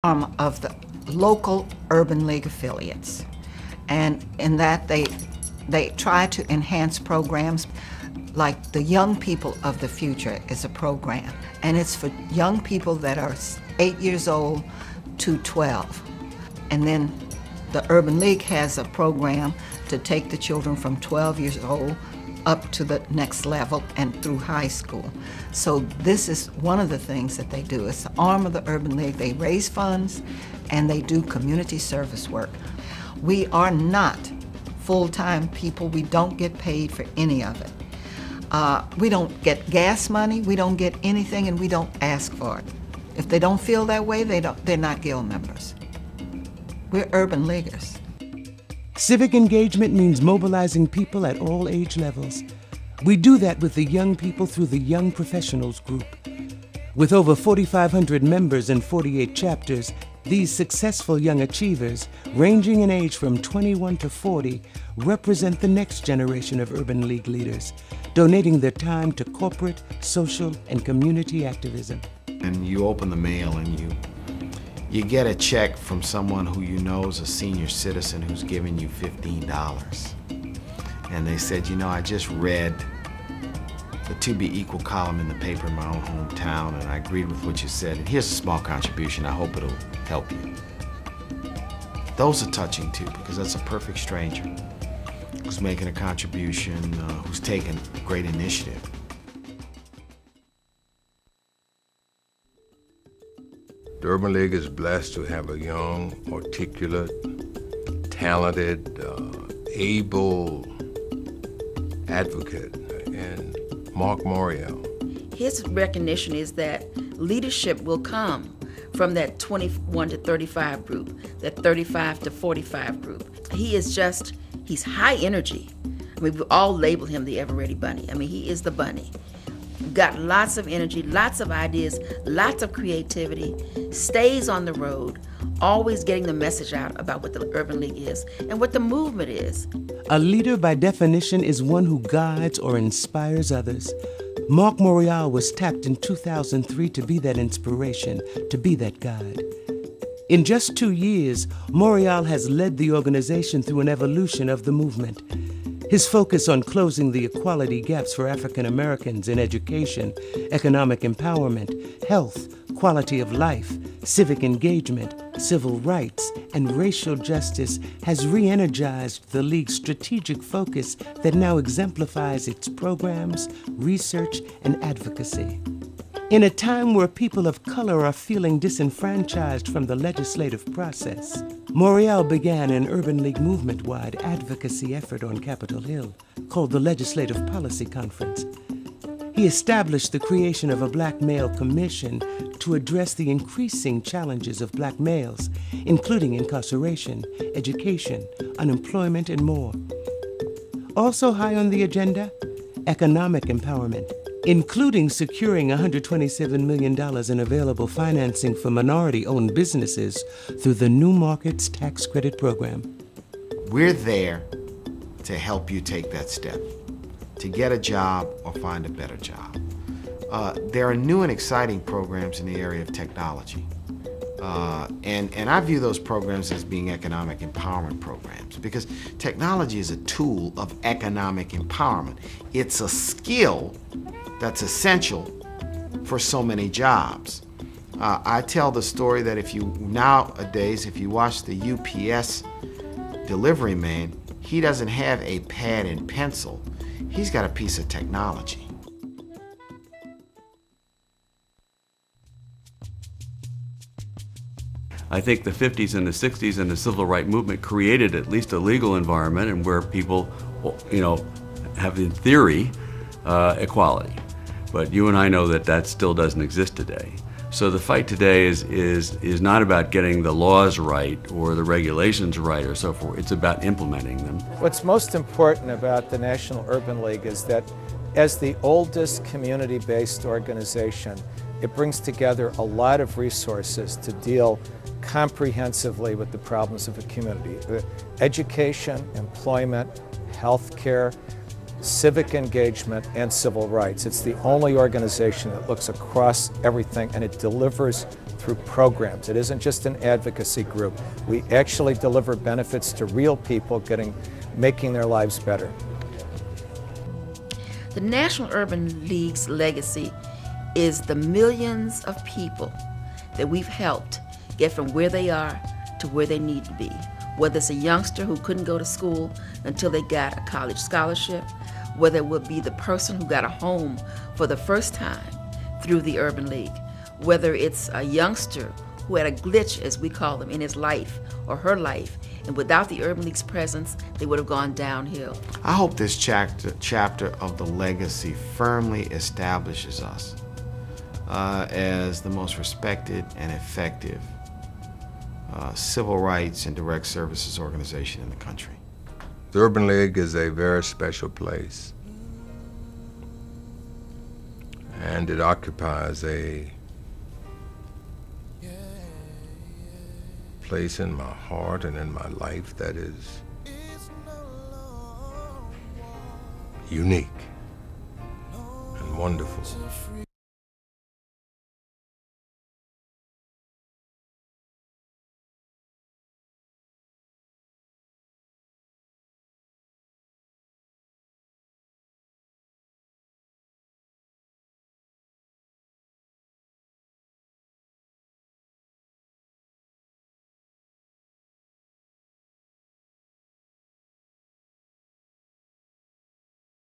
Of the local Urban League affiliates. And in that they try to enhance programs like the Young People of the Future is a program. And it's for young people that are 8 years old to 12. And then the Urban League has a program to take the children from 12 years old up to the next level and through high school. So this is one of the things that they do. It's the arm of the Urban League. They raise funds and they do community service work. We are not full-time people. We don't get paid for any of it. We don't get gas money, we don't get anything, and we don't ask for it. If they don't feel that way, they're not Guild members. We're Urban Leaguers. Civic engagement means mobilizing people at all age levels. We do that with the young people through the Young Professionals Group. With over 4,500 members and 48 chapters, these successful young achievers, ranging in age from 21 to 40, represent the next generation of Urban League leaders, donating their time to corporate, social, and community activism. And you open the mail and you get a check from someone who you know is a senior citizen who's giving you $15. And they said, you know, I just read the To Be Equal column in the paper in my own hometown, and I agreed with what you said, and here's a small contribution, I hope it'll help you. Those are touching too, because that's a perfect stranger who's making a contribution, who's taking great initiative. The Urban League is blessed to have a young, articulate, talented, able advocate in Mark Morial. His recognition is that leadership will come from that 21 to 35 group, that 35 to 45 group. He's high energy. I mean, we all label him the Ever-Ready Bunny. I mean, he is the bunny. Got lots of energy, lots of ideas, lots of creativity, stays on the road, always getting the message out about what the Urban League is and what the movement is. A leader, by definition, is one who guides or inspires others. Mark Morial was tapped in 2003 to be that inspiration, to be that guide. In just 2 years, Morial has led the organization through an evolution of the movement. His focus on closing the equality gaps for African Americans in education, economic empowerment, health, quality of life, civic engagement, civil rights, and racial justice has re-energized the League's strategic focus that now exemplifies its programs, research, and advocacy. In a time where people of color are feeling disenfranchised from the legislative process, Morial began an Urban League movement-wide advocacy effort on Capitol Hill called the Legislative Policy Conference. He established the creation of a Black Male Commission to address the increasing challenges of Black males, including incarceration, education, unemployment, and more. Also high on the agenda, economic empowerment, including securing $127 million in available financing for minority-owned businesses through the New Markets Tax Credit Program. We're there to help you take that step, to get a job or find a better job. There are new and exciting programs in the area of technology. And I view those programs as being economic empowerment programs because technology is a tool of economic empowerment. It's a skill that's essential for so many jobs. I tell the story that nowadays, if you watch the UPS delivery man, he doesn't have a pad and pencil. He's got a piece of technology. I think the 50s and the 60s and the civil rights movement created at least a legal environment and where people, have in theory equality. But you and I know that that still doesn't exist today. So the fight today is not about getting the laws right or the regulations right or so forth. It's about implementing them. What's most important about the National Urban League is that as the oldest community-based organization, it brings together a lot of resources to deal comprehensively with the problems of a community. Education, employment, healthcare, civic engagement, and civil rights. It's the only organization that looks across everything, and it delivers through programs. It isn't just an advocacy group. We actually deliver benefits to real people, making their lives better. The National Urban League's legacy is the millions of people that we've helped get from where they are to where they need to be. Whether it's a youngster who couldn't go to school until they got a college scholarship, whether it would be the person who got a home for the first time through the Urban League, whether it's a youngster who had a glitch, as we call them, in his life or her life, and without the Urban League's presence, they would have gone downhill. I hope this chapter of the legacy firmly establishes us as the most respected and effective civil rights and direct services organization in the country. The Urban League is a very special place, and it occupies a place in my heart and in my life that is unique and wonderful.